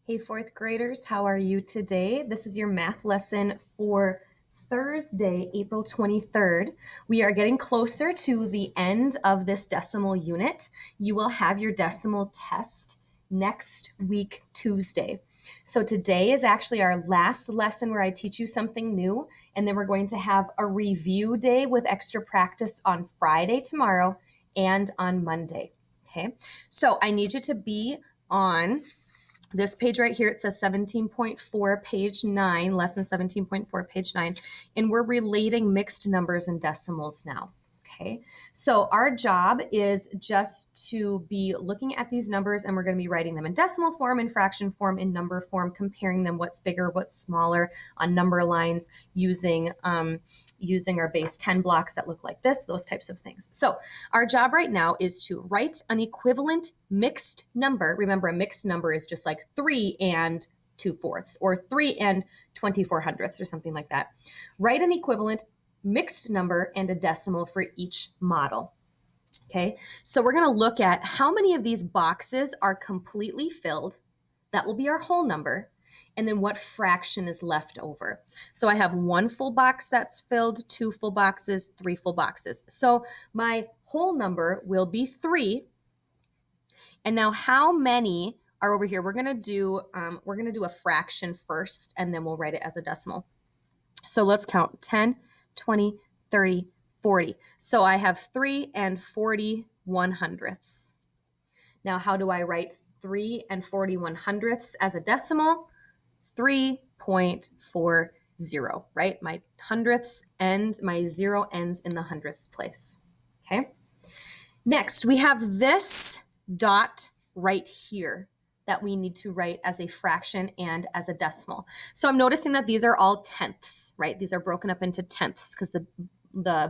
Hey, fourth graders, how are you today? This is your math lesson for Thursday, April 23rd. We are getting closer to the end of this decimal unit. You will have your decimal test next week, Tuesday. So today is actually our last lesson where I teach you something new, and then we're going to have a review day with extra practice on Friday tomorrow and on Monday. Okay, so I need you to be on this page right here. It says 17.4, page 9, lesson 17.4, page 9, and we're relating mixed numbers and decimals now. Okay, so our job is just to be looking at these numbers, and we're going to be writing them in decimal form, in fraction form, in number form, comparing them, what's bigger, what's smaller, on number lines, using our base 10 blocks that look like this, those types of things. So our job right now is to write an equivalent mixed number. Remember, a mixed number is just like 3 and 2/4 or 3 and 24/100 or something like that. Write an equivalent mixed number and a decimal for each model. Okay, so we're going to look at how many of these boxes are completely filled. That will be our whole number. And then what fraction is left over. So I have 1 full box that's filled, 2 full boxes, 3 full boxes. So my whole number will be 3. And now how many are over here? We're going to do a fraction first, and then we'll write it as a decimal. So let's count 10, 20, 30, 40. So I have 3 and 40/100ths. Now, how do I write 3 and 40/100ths as a decimal? 3.40, right? My hundredths end, my 0 ends in the hundredths place. Okay. Next, we have this dot right here that we need to write as a fraction and as a decimal. So I'm noticing that these are all tenths, right? These are broken up into tenths because the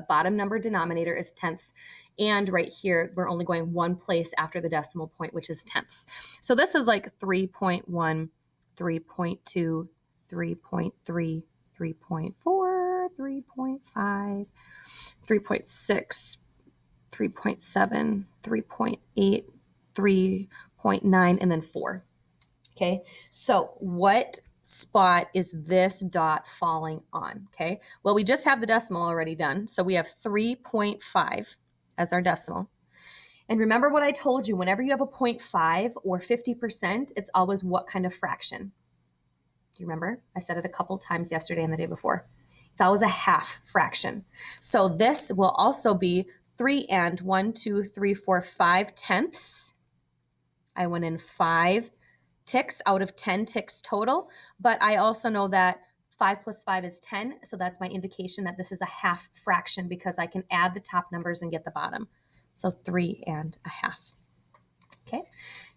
bottom number denominator is tenths. And right here, we're only going one place after the decimal point, which is tenths. So this is like 3.1, 3.2, 3.3, 3.4, 3.5, 3.6, 3.7, 3.8, 3.9, and then 4. Okay, so what spot is this dot falling on? Okay, well, we just have the decimal already done. So we have 3.5 as our decimal. And remember what I told you, whenever you have a 0.5 or 50%, it's always what kind of fraction? Do you remember? I said it a couple times yesterday and the day before. It's always a half fraction. So this will also be 3 and 1, 2, 3, 4, 5 tenths. I went in 5 ticks out of 10 ticks total, but I also know that 5 plus 5 is 10, so that's my indication that this is a half fraction because I can add the top numbers and get the bottom. So 3 and a half. Okay,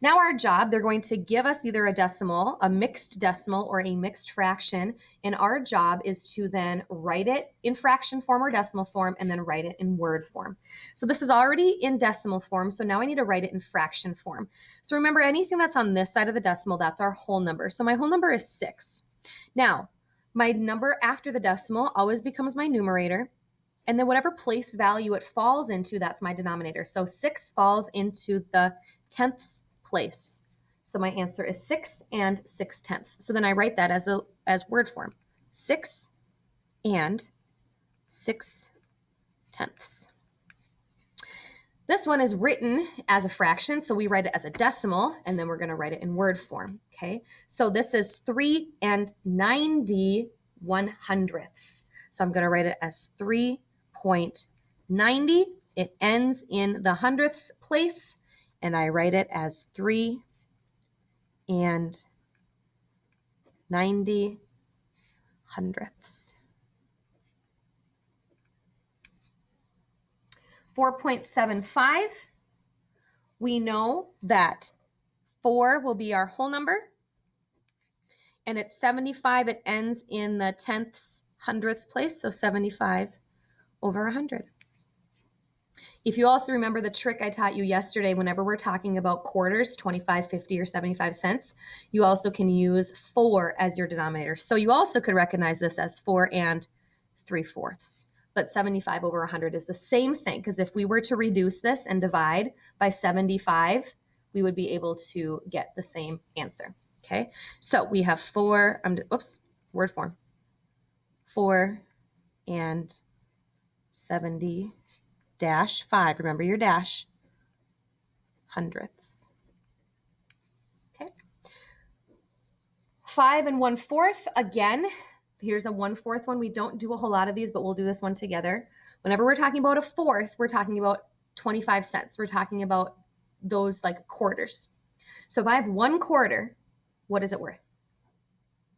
now our job, they're going to give us either a decimal, a mixed decimal, or a mixed fraction, and our job is to then write it in fraction form or decimal form and then write it in word form. So this is already in decimal form, so now I need to write it in fraction form. So remember, anything that's on this side of the decimal, that's our whole number. So my whole number is 6. Now, my number after the decimal always becomes my numerator, and then whatever place value it falls into, that's my denominator. So 6 falls into the tenths place. So my answer is 6 and 6 tenths. So then I write that as word form. 6 and 6 tenths. This one is written as a fraction, so we write it as a decimal, and then we're going to write it in word form. Okay, so this is 3 and 90/100ths. So I'm going to write it as 3.90. It ends in the hundredths place, and I write it as 3 and 90/100ths. 4.75, we know that 4 will be our whole number, and at 75, it ends in the tenths hundredths place, so 75/100. If you also remember the trick I taught you yesterday, whenever we're talking about quarters, 25, 50, or 75 cents, you also can use 4 as your denominator. So you also could recognize this as 4 and 3/4. But 75/100 is the same thing, because if we were to reduce this and divide by 75, we would be able to get the same answer. Okay, so we have 4, word form, 4 and 70 dash 5, remember your dash, hundredths. Okay, 5 and 1/4, again, here's a 1/4 one. We don't do a whole lot of these, but we'll do this one together. Whenever we're talking about a fourth, we're talking about 25 cents. We're talking about those like quarters. So if I have 1/4, what is it worth?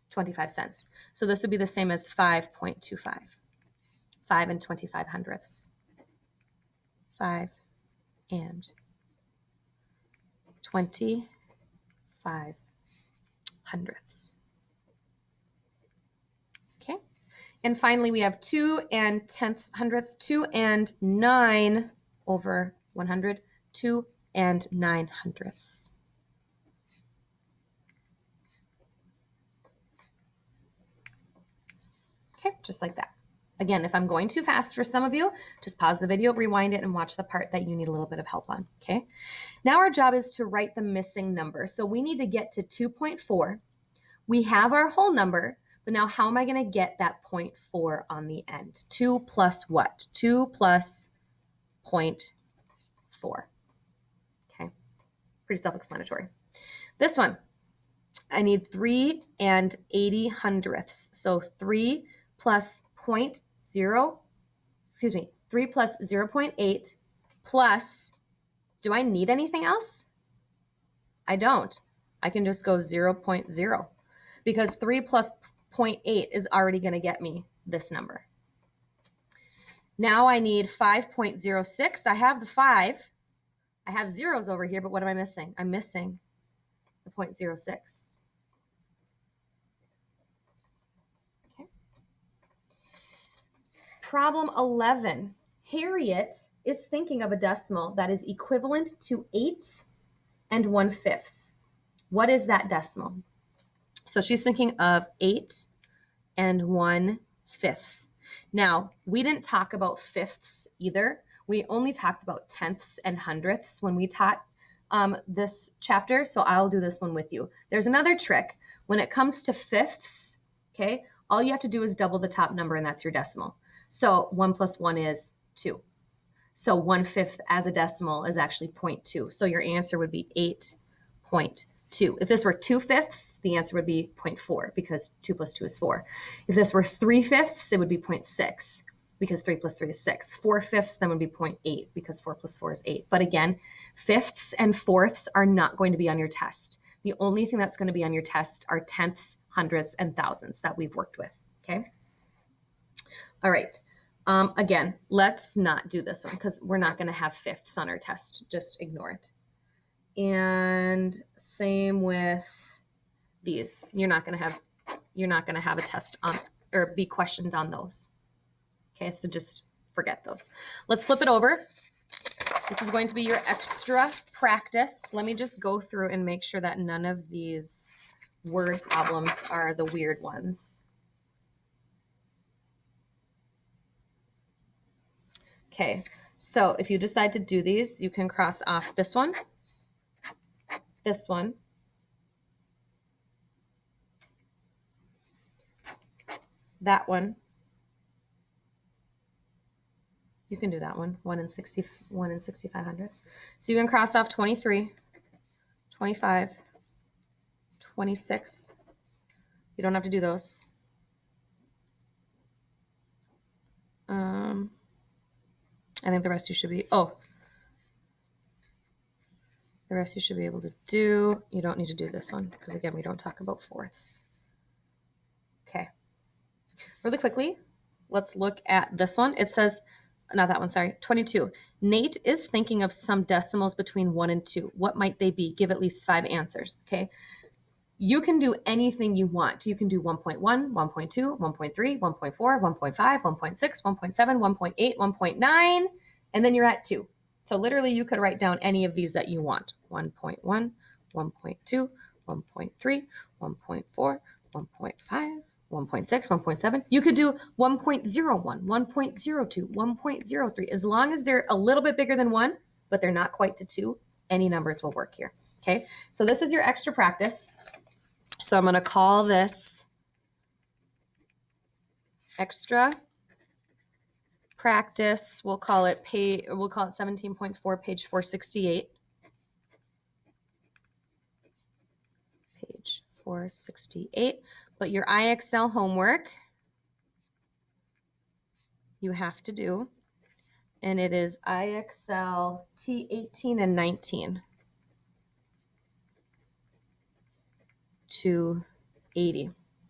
25 cents. So this would be the same as 5.25. 5 and 25 hundredths. 5 and 25 hundredths. Okay. And finally, we have 2 and tenths hundredths, 2 and 9 over 100, 2 and 9 hundredths. Okay, just like that. Again, if I'm going too fast for some of you, just pause the video, rewind it, and watch the part that you need a little bit of help on, okay? Now our job is to write the missing number. So we need to get to 2.4. We have our whole number, but now how am I going to get that 0.4 on the end? 2 plus what? 2 plus 0.4. Okay, pretty self-explanatory. This one, I need 3 and 80 hundredths. So 3 plus 3 plus 0.8 plus, do I need anything else? I don't. I can just go 0.0 because 3 plus 0.8 is already going to get me this number. Now I need 5.06. I have the 5. I have zeros over here, but what am I missing? I'm missing the 0.06. Okay. Problem 11. Harriet is thinking of a decimal that is equivalent to 8 and 1/5. What is that decimal? So she's thinking of 8 and 1/5. Now, we didn't talk about fifths either. We only talked about tenths and hundredths when we taught this chapter, so I'll do this one with you. There's another trick. When it comes to fifths, okay, all you have to do is double the top number, and that's your decimal. So 1 plus 1 is 2. So 1/5 as a decimal is actually 0.2. So your answer would be 8.2. If this were 2/5, the answer would be 0.4 because 2 plus 2 is 4. If this were 3/5, it would be 0.6 because 3 plus 3 is 6. 4/5 then would be 0.8 because 4 plus 4 is 8. But again, fifths and fourths are not going to be on your test. The only thing that's going to be on your test are tenths, hundredths, and thousands that we've worked with, okay? All right. Again, let's not do this one because we're not going to have fifths on our test. Just ignore it. And same with these. You're not going to have a test on or be questioned on those. Okay, so just forget those. Let's flip it over. This is going to be your extra practice. Let me just go through and make sure that none of these word problems are the weird ones. Okay, so if you decide to do these, you can cross off this one, that one. You can do that one, 1 and 65 hundredths. So you can cross off 23, 25, 26. You don't have to do those. I think the rest you should be, the rest you should be able to do. You don't need to do this one because, again, we don't talk about fourths. Okay. Really quickly, let's look at this one. It says, not that one, sorry, 22. Nate is thinking of some decimals between 1 and 2. What might they be? Give at least 5 answers, okay? You can do anything you want. You can do 1.1, 1.2, 1.3, 1.4, 1.5, 1.6, 1.7, 1.8, 1.9, and then you're at 2. So literally you could write down any of these that you want. 1.1, 1.2, 1.3, 1.4, 1.5, 1.6, 1.7. You could do 1.01, 1.02, 1.03. As long as they're a little bit bigger than 1, but they're not quite to 2, any numbers will work here. Okay, so this is your extra practice. So I'm going to call this extra practice. We'll call it 17.4, page 468. Page 468. But your IXL homework you have to do, and it is IXL T18 and 19 to 80.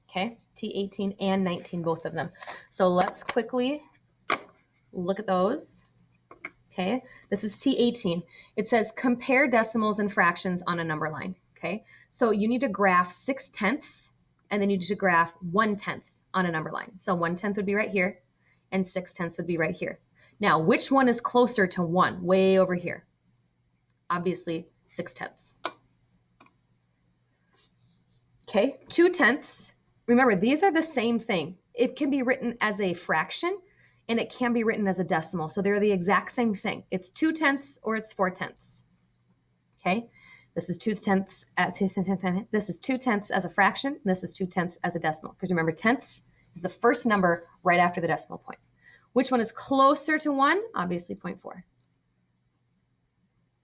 Okay, T18 and 19, both of them. So let's quickly look at those. Okay, this is T18. It says compare decimals and fractions on a number line. Okay, so you need to graph 6/10, and then you need to graph 1/10 on a number line. So 1/10 would be right here, and 6/10 would be right here. Now, which one is closer to 1? Way over here. Obviously, 6/10. Okay, 2/10. Remember, these are the same thing. It can be written as a fraction, and it can be written as a decimal. So they're the exact same thing. It's 2/10 or it's 4/10. Okay, this is 2/10. This is 2/10 as a fraction. And this is 2/10 as a decimal. Because remember, tenths is the first number right after the decimal point. Which one is closer to 1? Obviously, 0.4.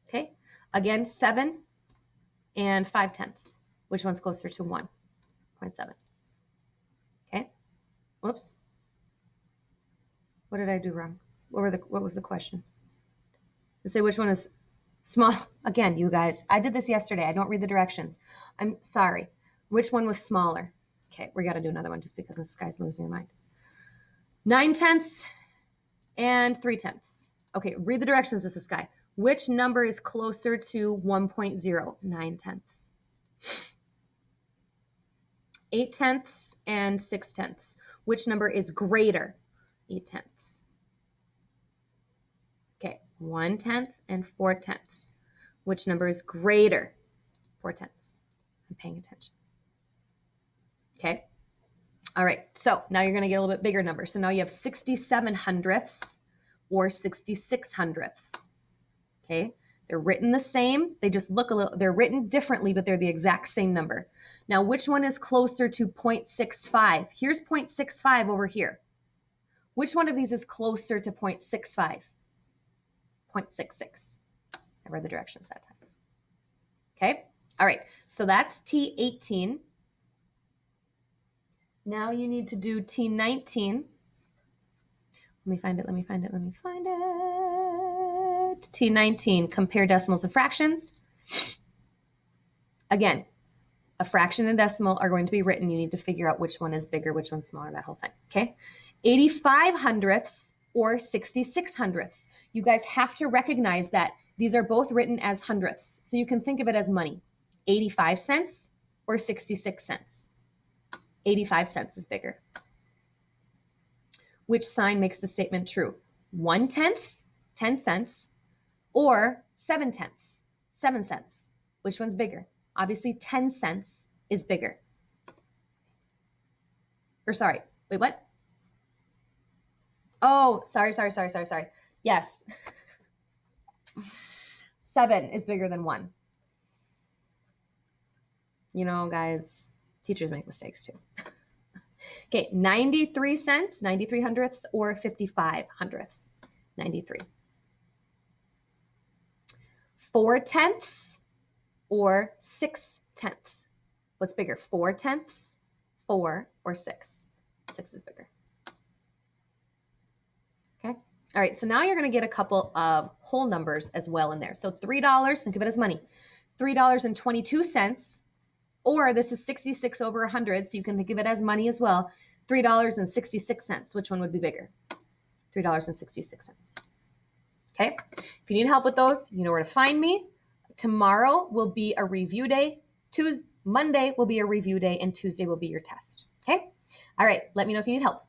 Okay, again, 7 and 5/10. Which one's closer to 1? 0.7. Okay, whoops. What did I do wrong? What was the question? To say which one is small. Again, you guys, I did this yesterday. I don't read the directions. I'm sorry. Which one was smaller? Okay, we got to do another one just because this guy's losing your mind. 9/10 and 3/10. Okay, read the directions with this guy. Which number is closer to 1.0? 9/10. 8/10 and 6/10. Which number is greater? 8/10. Okay, 1/10 and 4/10. Which number is greater? 4/10. I'm paying attention. Okay. All right. So now you're going to get a little bit bigger number. So now you have 67 hundredths or 66 hundredths. Okay. They're written the same. They just look a little, they're written differently, but they're the exact same number. Now, which one is closer to 0.65? Here's 0.65 over here. Which one of these is closer to 0.65? 0.66. I read the directions that time. Okay. All right. So that's T18. Now you need to do T19. Let me find it. T19, compare decimals and fractions. Again, a fraction and decimal are going to be written. You need to figure out which one is bigger, which one's smaller, that whole thing. Okay. 85 hundredths or 66 hundredths. You guys have to recognize that these are both written as hundredths. So you can think of it as money. 85 cents or 66 cents. 85 cents is bigger. Which sign makes the statement true? 1/10, 10 cents, or 7/10, 7 cents. Which one's bigger? Obviously, 10 cents is bigger. Or sorry, wait, what? Oh, sorry. Yes. 7 is bigger than 1. You know, guys, teachers make mistakes too. Okay, 93 cents, 93 hundredths, or 55 hundredths. 93. 4/10 or 6/10. What's bigger, 4/10, 4, or 6? 6 is bigger. Okay. All right, so now you're going to get a couple of whole numbers as well in there. So $3, think of it as money. $3.22, or this is 66 over 100, so you can think of it as money as well. $3.66. Which one would be bigger? $3.66. Okay. If you need help with those, you know where to find me. Tomorrow will be a review day. Monday will be a review day, and Tuesday will be your test. Okay. All right. Let me know if you need help.